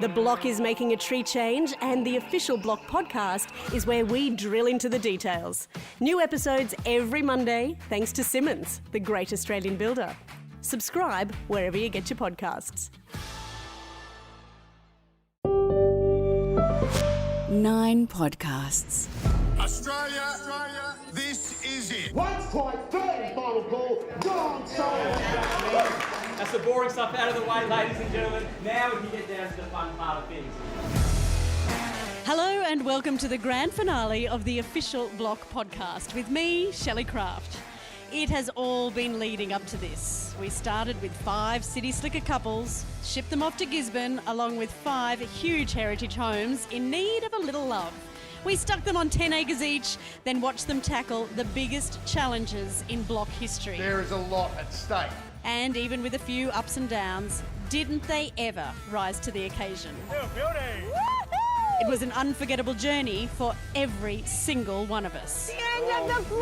The Block is making a tree change, and the Official Block podcast is where we drill into the details. New episodes every Monday, thanks to Simmons, the great Australian builder. Subscribe wherever you get your podcasts. 9 podcasts. Australia, this is it. Once, twice, third, final call. Go on, That's the boring stuff out of the way, ladies and gentlemen. Now we can get down to the fun part of things. Hello and welcome to the grand finale of the Official Block podcast with me, Shelley Craft. It has all been leading up to this. We started with 5 city slicker couples, shipped them off to Gisborne along with 5 huge heritage homes in need of a little love. We stuck them on 10 acres each, then watched them tackle the biggest challenges in block history. There is a lot at stake. And even with a few ups and downs, didn't they ever rise to the occasion? It was an unforgettable journey for every single one of us. The end of the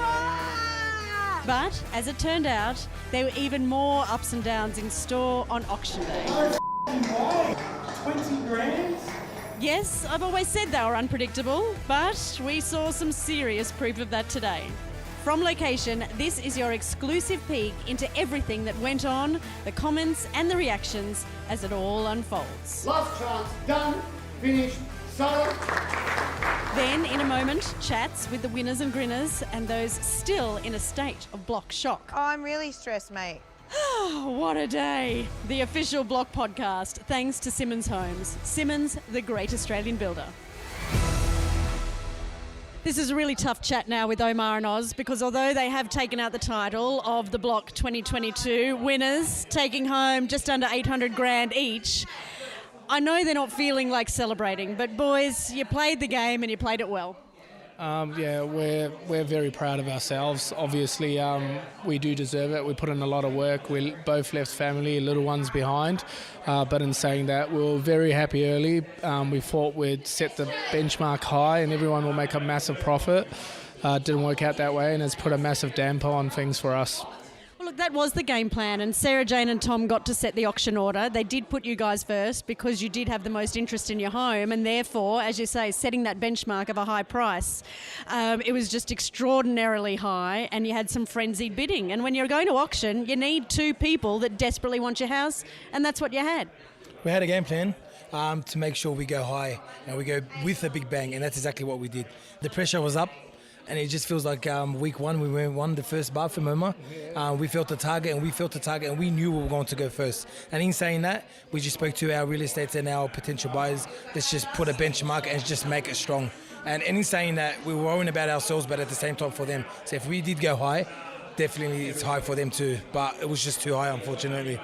But, as it turned out, there were even more ups and downs in store on auction day. 20 grand? Yes, I've always said they were unpredictable, but we saw some serious proof of that today. From location, this is your exclusive peek into everything that went on, the comments and the reactions as it all unfolds. Last chance, done, finished, sold. Then, in a moment, chats with the winners and grinners and those still in a state of block shock. Oh, I'm really stressed, mate. What a day. The Official Block podcast, thanks to Simmons Homes. Simmons, the great Australian builder. This is a really tough chat now with Omar and Oz because although they have taken out the title of the Block 2022 winners, taking home just under 800 grand each, I know they're not feeling like celebrating, but boys, you played the game and you played it well. We're very proud of ourselves. Obviously, we do deserve it. We put in a lot of work. We both left family, little ones behind. But in saying that, we were very happy early. We thought we'd set the benchmark high and everyone will make a massive profit. Didn't work out that way, and it's put a massive damper on things for us. Well, look, that was the game plan, and Sarah Jane and Tom got to set the auction order. They did put you guys first because you did have the most interest in your home, and therefore, as you say, setting that benchmark of a high price. It was just extraordinarily high, and you had some frenzied bidding. And when you're going to auction, you need 2 people that desperately want your house, and that's what you had. We had a game plan to make sure we go high and we go with a big bang, and that's exactly what we did. The pressure was up. And it just feels like week 1 we won the first bar from Omar. We felt the target and we knew we were going to go first. And in saying that, we just spoke to our real estate and our potential buyers. Let's just put a benchmark and just make it strong. And in saying that, we were worrying about ourselves, but at the same time for them. So if we did go high, definitely it's high for them too. But it was just too high, unfortunately.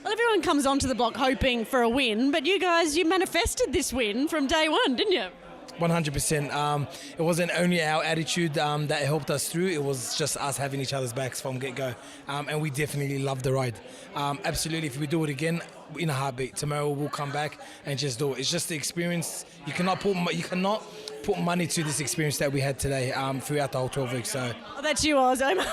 Well, everyone comes onto the block hoping for a win, but you guys, you manifested this win from day one, didn't you? 100%. It wasn't only our attitude that helped us through, it was just us having each other's backs from get-go. And we definitely loved the ride. Absolutely, if we do it again, in a heartbeat, tomorrow we'll come back and just do it. It's just the experience. You cannot put money to this experience that we had today throughout the whole 12 weeks. So. Oh, that's you, Oz. Omar,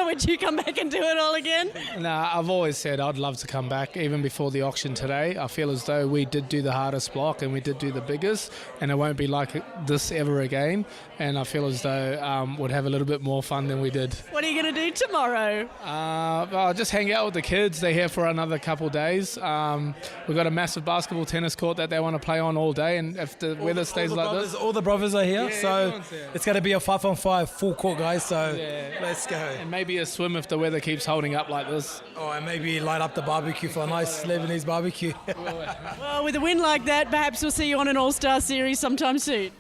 would you come back and do it all again? No, I've always said I'd love to come back, even before the auction today. I feel as though we did do the hardest block and we did do the biggest, and it won't be like this ever again. And I feel as though we'd have a little bit more fun than we did. What are you going to do tomorrow? I'll just hang out with the kids. They're here for another couple of days. We've got a massive basketball tennis court that they want to play on all day, and if the weather stays like this... All the brothers are here, Yeah, so everyone's here. it's going to be a 5-on-5 full court, guys, so let's go. And maybe a swim if the weather keeps holding up like this. Oh, and maybe light up the barbecue for a nice Lebanese barbecue. Well, with a win like that, perhaps we'll see you on an All-Star Series sometime soon.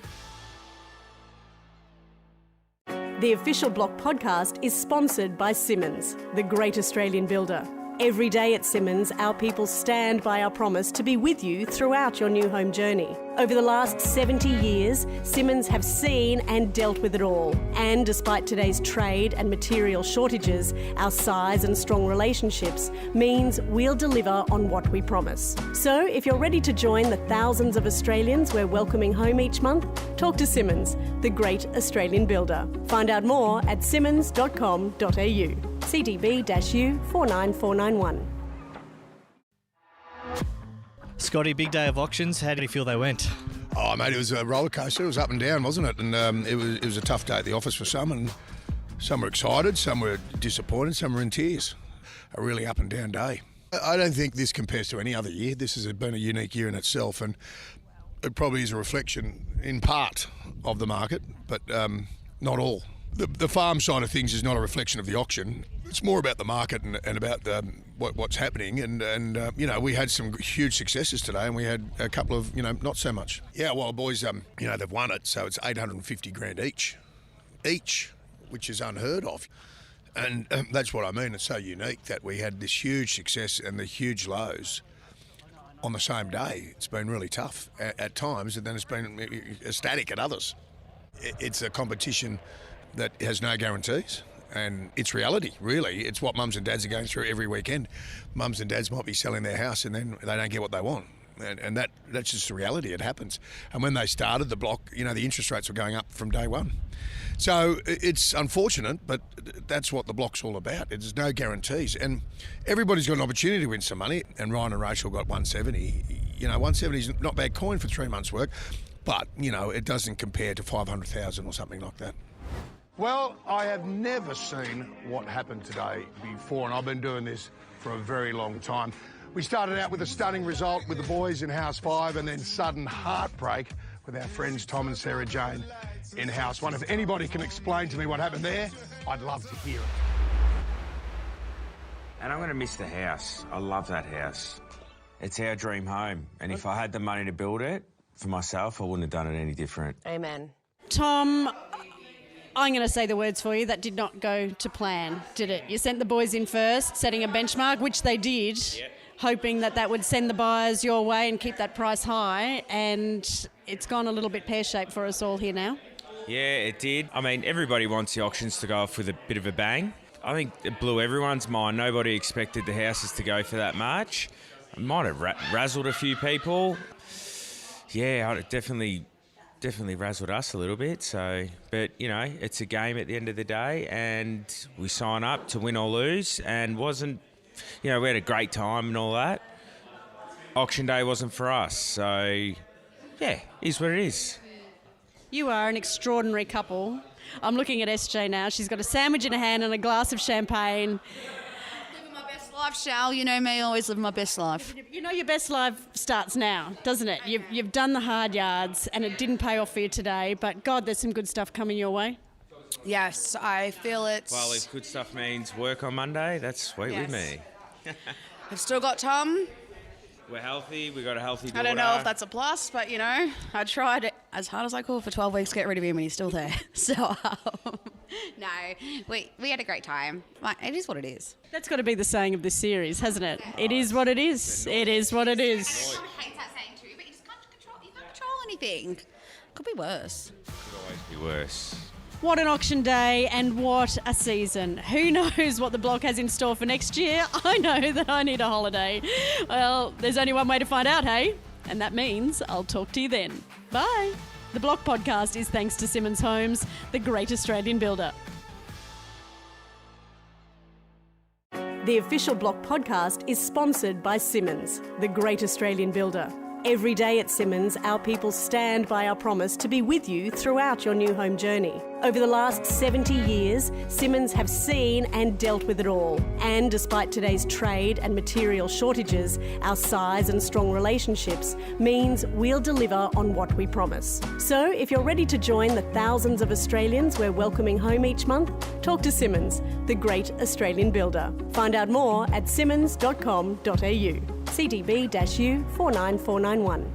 The Official Block podcast is sponsored by Simmons, the great Australian builder. Every day at Simmons, our people stand by our promise to be with you throughout your new home journey. Over the last 70 years, Simmons have seen and dealt with it all. And despite today's trade and material shortages, our size and strong relationships means we'll deliver on what we promise. So if you're ready to join the thousands of Australians we're welcoming home each month, talk to Simmons, the great Australian builder. Find out more at simmons.com.au. CDB-U 49491. Scotty, big day of auctions. How did you feel they went? Oh, mate, it was a roller coaster. It was up and down, wasn't it? And it was a tough day at the office for some, and some were excited, some were disappointed, some were in tears. A really up and down day. I don't think this compares to any other year. This has been a unique year in itself, and it probably is a reflection, in part, of the market, but not all. The farm side of things is not a reflection of the auction. It's more about the market and about what's happening. And you know, we had some huge successes today, and we had a couple of, you know, not so much. Yeah, well, boys, you know, they've won it, so it's 850 grand each, which is unheard of. And that's what I mean. It's so unique that we had this huge success and the huge lows on the same day. It's been really tough at times, and then it's been ecstatic at others. It's a competition that has no guarantees, and it's reality, really. It's what mums and dads are going through every weekend. Mums and dads might be selling their house and then they don't get what they want. And that's just the reality. It happens. And when they started the block, you know, the interest rates were going up from day one. So it's unfortunate, but that's what the block's all about. There's no guarantees. And everybody's got an opportunity to win some money. And Ryan and Rachel got 170. You know, 170 is not bad coin for 3 months' work. But, you know, it doesn't compare to 500,000 or something like that. Well, I have never seen what happened today before, and I've been doing this for a very long time. We started out with a stunning result with the boys in House 5, and then sudden heartbreak with our friends Tom and Sarah Jane in House 1. If anybody can explain to me what happened there, I'd love to hear it. And I'm going to miss the house. I love that house. It's our dream home, and if I had the money to build it for myself, I wouldn't have done it any different. Amen. Tom, I'm going to say the words for you. That did not go to plan, did it? You sent the boys in first, setting a benchmark, which they did, hoping that would send the buyers your way and keep that price high, and it's gone a little bit pear-shaped for us all here now. Yeah, it did. I mean, everybody wants the auctions to go off with a bit of a bang. I think it blew everyone's mind. Nobody expected the houses to go for that much. It might have razzled a few people. Yeah, it definitely razzled us a little bit. So, but you know, it's a game at the end of the day, and we sign up to win or lose. And wasn't, you know, we had a great time and all that. Auction day wasn't for us. So, yeah, is what it is. You are an extraordinary couple. I'm looking at SJ now. She's got a sandwich in her hand and a glass of champagne. Living my best life, Shal. You know me, always living my best life. You know your best life starts now, doesn't it? You've done the hard yards and it didn't pay off for you today, but God, there's some good stuff coming your way. Yes, I feel it's... Well, if good stuff means work on Monday, that's sweet with me. I've still got Tom. We're healthy, we got a healthy daughter. I don't know if that's a plus, but, you know, I tried as hard as I could for 12 weeks to get rid of him and he's still there. So, No, we had a great time. It is what it is. That's got to be the saying of this series, hasn't it? It is what it is. It is what it is. I hate that saying too, but you just can't control anything. Could be worse. Could always be worse. What an auction day and what a season. Who knows what the block has in store for next year? I know that I need a holiday. Well, there's only one way to find out, hey? And that means I'll talk to you then. Bye. The Block Podcast is thanks to Simmons Homes, the great Australian builder. The official Block Podcast is sponsored by Simmons, the great Australian builder. Every day at Simmons, our people stand by our promise to be with you throughout your new home journey. Over the last 70 years, Simmons have seen and dealt with it all. And despite today's trade and material shortages, our size and strong relationships means we'll deliver on what we promise. So if you're ready to join the thousands of Australians we're welcoming home each month, talk to Simmons, the great Australian builder. Find out more at simmons.com.au. CTB-U 49491.